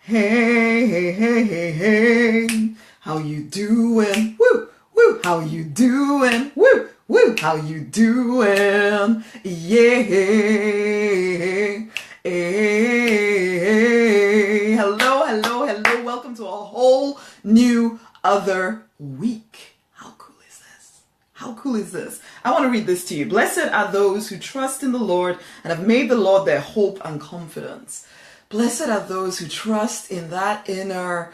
Hey, hey, hey, hey, hey, how you doing? Woo, woo, how you doing? Woo, woo, how you doing? Yeah, hey, hello, hello, hello, welcome to a whole new other week. How cool is this? How cool is this? I want to read this to you. Blessed are those who trust in the Lord and have made the Lord their hope and confidence. Blessed are those who trust in that inner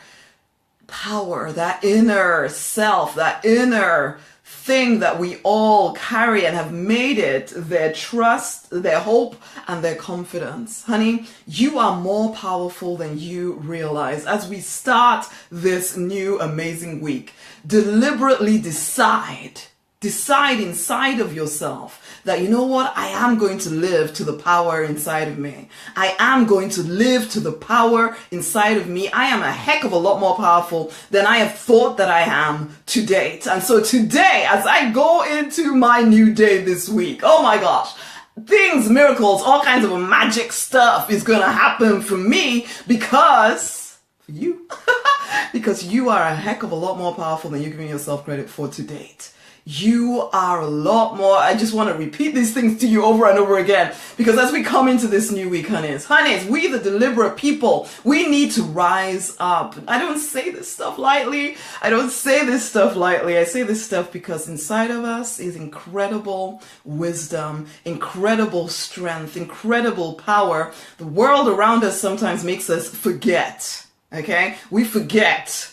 power, that inner self, that inner thing that we all carry and have made it their trust, their hope, and their confidence. Honey, you are more powerful than you realize. As we start this new amazing week, deliberately decide inside of yourself that, you know what, I am going to live to the power inside of me. I am going to live to the power inside of me. I am a heck of a lot more powerful than I have thought that I am to date. And so today, as I go into my new day this week, oh my gosh, things, miracles, all kinds of magic stuff is going to happen for me because you are a heck of a lot more powerful than you're giving yourself credit for to date. You are a lot more. I just want to repeat these things to you over and over again, because as we come into this new week, honeys, we the deliberate people, we need to rise up. I don't say this stuff lightly. I say this stuff because inside of us is incredible wisdom, incredible strength, incredible power. The world around us sometimes makes us forget. Okay, we forget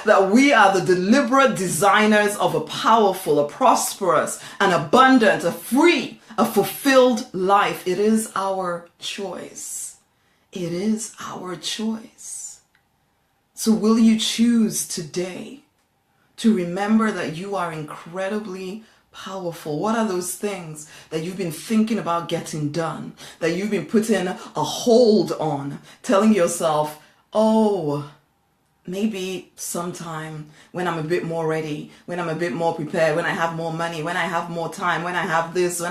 that we are the deliberate designers of a powerful, a prosperous, an abundant, a free, a fulfilled life. It is our choice. It is our choice. So will you choose today to remember that you are incredibly powerful? What are those things that you've been thinking about getting done, that you've been putting a hold on, telling yourself, oh, maybe sometime when I'm a bit more ready, when I'm a bit more prepared, when I have more money, when I have more time, when I have this,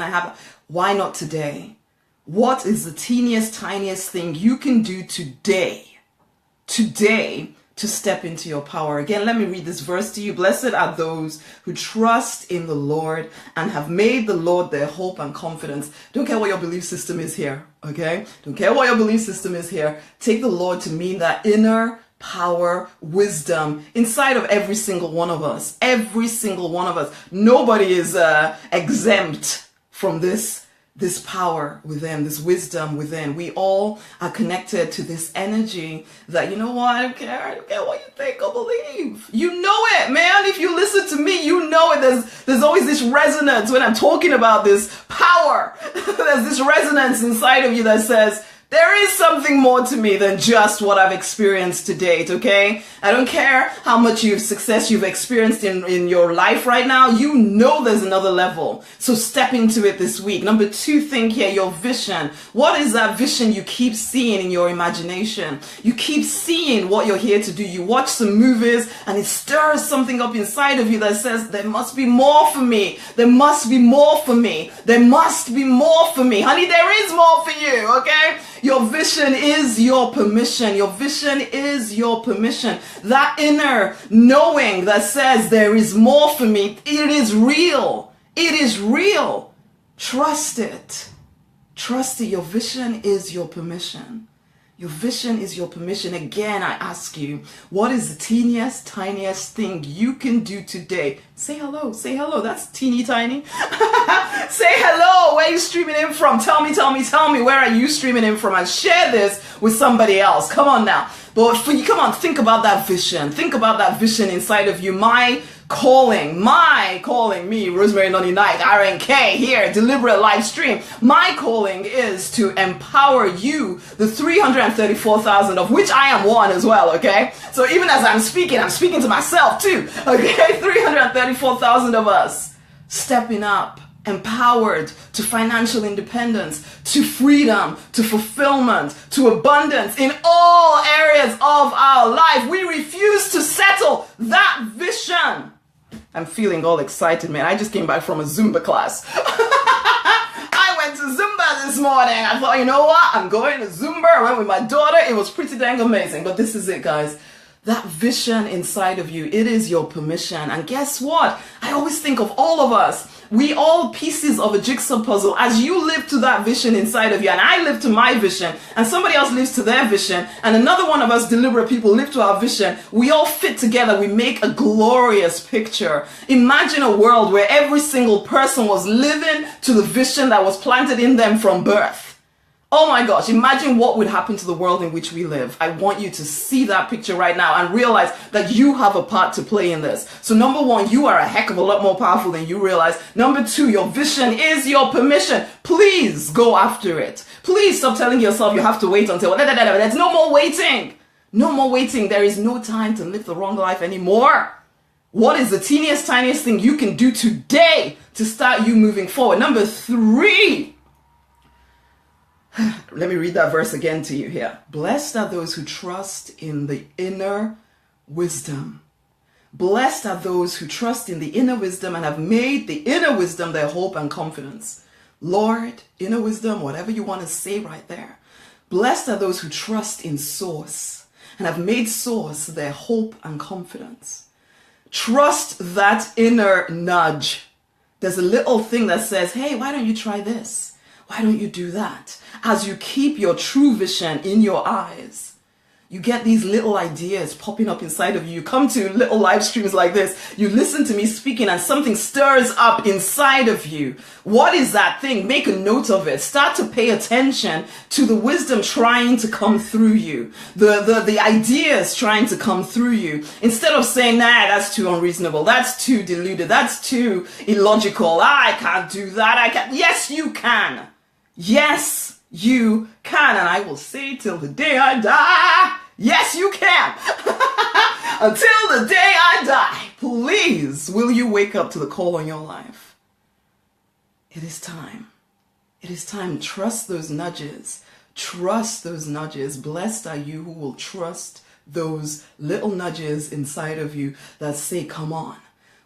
why not today? What is the teeniest, tiniest thing you can do today to step into your power? Again, let me read this verse to you. Blessed are those who trust in the Lord and have made the Lord their hope and confidence. Don't care what your belief system is here, okay? Don't care what your belief system is here. Take the Lord to mean that inner power, wisdom inside of every single one of us. Every single one of us. Nobody is exempt from this power within, this wisdom within. We all are connected to this energy that, you know what, I don't care what you think or believe. You know it, man. If you listen to me, you know it. There's always this resonance when I'm talking about this power. There's this resonance inside of you that says, there is something more to me than just what I've experienced to date, okay? I don't care how much success you've experienced in your life right now. You know there's another level. So step into it this week. Number 2 thing here, your vision. What is that vision you keep seeing in your imagination? You keep seeing what you're here to do. You watch some movies and it stirs something up inside of you that says, there must be more for me. There must be more for me. There must be more for me. Honey, there is more for you, okay? Your vision is your permission. Your vision is your permission. That inner knowing that says there is more for me. It is real. It is real. Trust it. Trust it. Your vision is your permission. Your vision is your permission. Again, I ask you, what is the teeniest, tiniest thing you can do today? Say hello. Say hello. That's teeny tiny. Say hello. Where are you streaming in from? Tell me. Where are you streaming in from? And share this with somebody else. Come on now. But come on, think about that vision. Think about that vision inside of you. My calling, me, Rosemary Noni Knight, RNK, here, deliberate live stream. My calling is to empower you, the 334,000 of which I am one as well, okay? So even as I'm speaking to myself too, okay? 334,000 of us stepping up, empowered to financial independence, to freedom, to fulfillment, to abundance in all areas of our life. We refuse to settle. That vision. I'm feeling all excited, man. I just came back from a Zumba class. I went to Zumba this morning. I thought, you know what? I'm going to Zumba. I went with my daughter. It was pretty dang amazing. But this is it, guys. That vision inside of you, it is your permission. And guess what? I always think of all of us. We all pieces of a jigsaw puzzle. As you live to that vision inside of you, and I live to my vision, and somebody else lives to their vision, and another one of us deliberate people live to our vision, we all fit together. We make a glorious picture. Imagine a world where every single person was living to the vision that was planted in them from birth. Oh my gosh, imagine what would happen to the world in which we live. I want you to see that picture right now and realize that you have a part to play in this. So number one, you are a heck of a lot more powerful than you realize. Number two, your vision is your permission. Please go after it. Please stop telling yourself you have to wait until, there's no more waiting. No more waiting. There is no time to live the wrong life anymore. What is the teeniest, tiniest thing you can do today to start you moving forward? Number three, let me read that verse again to you here. Blessed are those who trust in the inner wisdom. Blessed are those who trust in the inner wisdom and have made the inner wisdom their hope and confidence. Lord, inner wisdom, whatever you want to say right there. Blessed are those who trust in source and have made source their hope and confidence. Trust that inner nudge. There's a little thing that says, hey, why don't you try this? Why don't you do that? As you keep your true vision in your eyes, you get these little ideas popping up inside of you. You come to little live streams like this. You listen to me speaking and something stirs up inside of you. What is that thing? Make a note of it. Start to pay attention to the wisdom trying to come through you. The ideas trying to come through you. Instead of saying, nah, that's too unreasonable. That's too deluded. That's too illogical. I can't do that. I can't. Yes, you can. Yes, you can. And I will say till the day I die, yes, you can. Until the day I die, please, will you wake up to the call on your life? It is time. It is time. Trust those nudges. Trust those nudges. Blessed are you who will trust those little nudges inside of you that say, come on,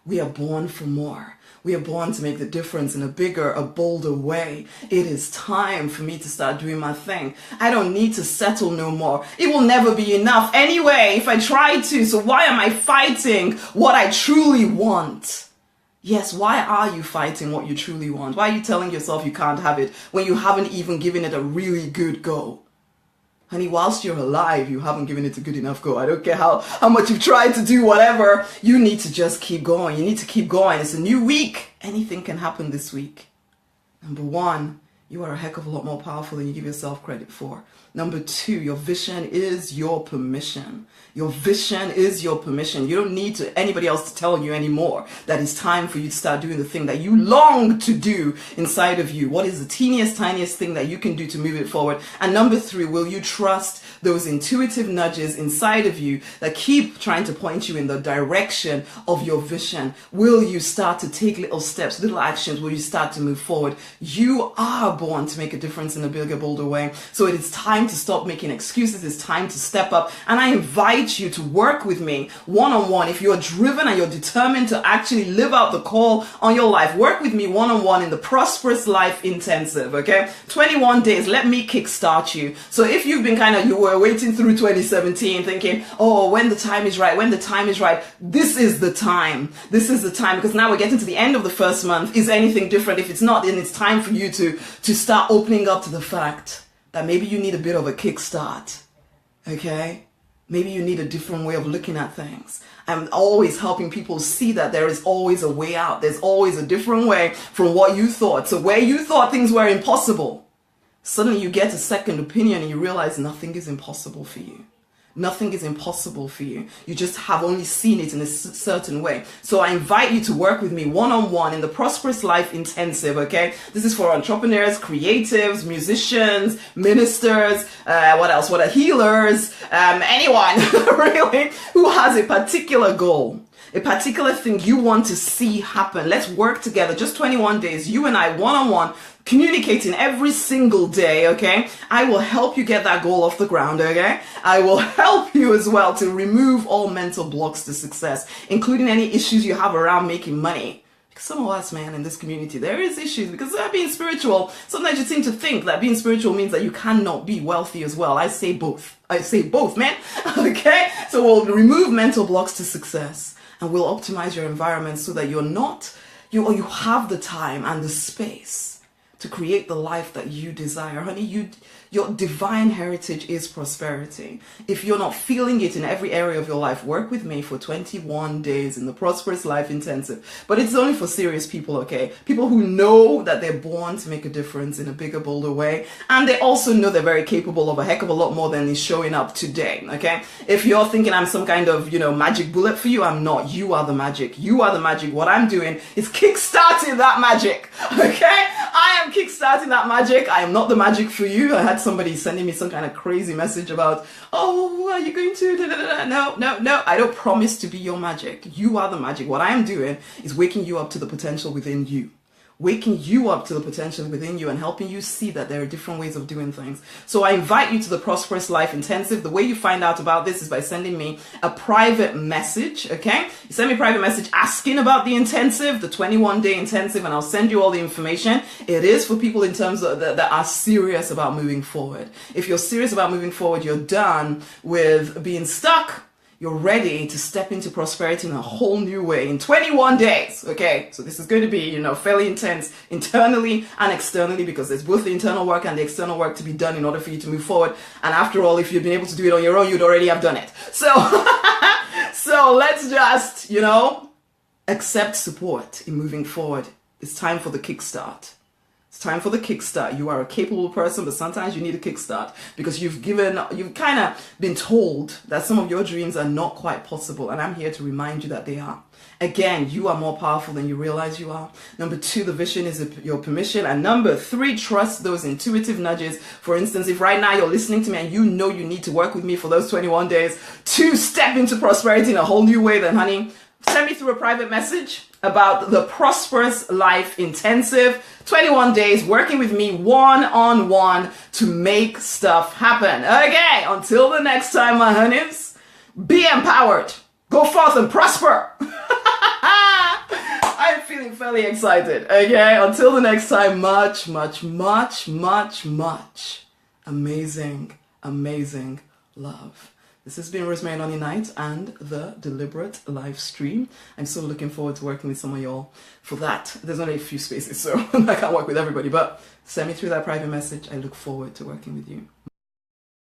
we are born for more. We are born to make the difference in a bigger, a bolder way. It is time for me to start doing my thing. I don't need to settle no more. It will never be enough anyway if I try to. So why am I fighting what I truly want? Yes, why are you fighting what you truly want? Why are you telling yourself you can't have it when you haven't even given it a really good go? Honey, whilst you're alive, you haven't given it a good enough go. I don't care how much you've tried to do whatever. You need to just keep going. You need to keep going. It's a new week. Anything can happen this week. Number one, you are a heck of a lot more powerful than you give yourself credit for. Number two, your vision is your permission. Your vision is your permission. You don't need anybody else to tell you anymore that it's time for you to start doing the thing that you long to do inside of you. What is the teeniest, tiniest thing that you can do to move it forward? And number three, will you trust those intuitive nudges inside of you that keep trying to point you in the direction of your vision? Will you start to take little steps, little actions? Will you start to move forward? You are born to make a difference in a bigger, bolder way. So it is time to stop making excuses. It's time to step up. And I invite you to work with me one-on-one. If you're driven and you're determined to actually live out the call on your life, work with me one-on-one in the Prosperous Life Intensive, okay? 21 days. Let me kickstart you. So if you've been you were waiting through 2017 thinking, oh, when the time is right, this is the time. This is the time, because now we're getting to the end of the first month. Is anything different? If it's not, then it's time for you to start opening up to the fact that maybe you need a bit of a kickstart, okay? Maybe you need a different way of looking at things. I'm always helping people see that there is always a way out. There's always a different way from what you thought. So where you thought things were impossible, suddenly you get a second opinion and you realize nothing is impossible for you. Nothing is impossible for you. You just have only seen it in a certain way. So I invite you to work with me one-on-one in the Prosperous Life Intensive, okay? This is for entrepreneurs, creatives, musicians, ministers, healers, anyone really who has a particular goal, a particular thing you want to see happen. Let's work together. Just 21 days, you and I, one-on-one, communicating every single day, okay? I will help you get that goal off the ground, okay? I will help you as well to remove all mental blocks to success, including any issues you have around making money. Some of us, man, in this community, there is issues because being spiritual, sometimes you seem to think that being spiritual means that you cannot be wealthy as well. I say both. I say both, man. Okay? So we'll remove mental blocks to success and we'll optimize your environment so that you have the time and the space to create the life that you desire. Honey, your divine heritage is prosperity. If you're not feeling it in every area of your life, work with me for 21 days in the Prosperous Life Intensive. But it's only for serious people, okay? People who know that they're born to make a difference in a bigger, bolder way. And they also know they're very capable of a heck of a lot more than is showing up today, okay? If you're thinking I'm some kind of, magic bullet for you, I'm not. You are the magic. You are the magic. What I'm doing is kickstarting that magic, okay? I am kickstarting that magic. I am not the magic for you. I had somebody sending me some kind of crazy message about, oh, are you going to? No. I don't promise to be your magic. You are the magic. What I am doing is waking you up to the potential within you. Waking you up to the potential within you and helping you see that there are different ways of doing things. So I invite you to the Prosperous Life Intensive. The way you find out about this is by sending me a private message, okay? You send me a private message asking about the intensive, the 21-day intensive, and I'll send you all the information. It is for people in terms of that are serious about moving forward. If you're serious about moving forward, you're done with being stuck. You're ready to step into prosperity in a whole new way in 21 days. Okay, so this is going to be, fairly intense internally and externally because there's both the internal work and the external work to be done in order for you to move forward. And after all, if you'd been able to do it on your own, you'd already have done it. So, so let's just, accept support in moving forward. It's time for the kickstart. It's time for the kickstart. You are a capable person, but sometimes you need a kickstart because you've kind of been told that some of your dreams are not quite possible. And I'm here to remind you that they are. Again, you are more powerful than you realize you are. Number 2, the vision is your permission. And number 3, trust those intuitive nudges. For instance, if right now you're listening to me and you know you need to work with me for those 21 days to step into prosperity in a whole new way, then honey, send me through a private message about the Prosperous Life Intensive. 21 days working with me one-on-one to make stuff happen. Okay, until the next time, my honeys, be empowered. Go forth and prosper. I'm feeling fairly excited. Okay, until the next time, much amazing love. This has been Rosemary Nonny Knight and the Deliberate Live Stream. I'm so looking forward to working with some of y'all. For that, there's only a few spaces, so I can't work with everybody, but send me through that private message. I look forward to working with you.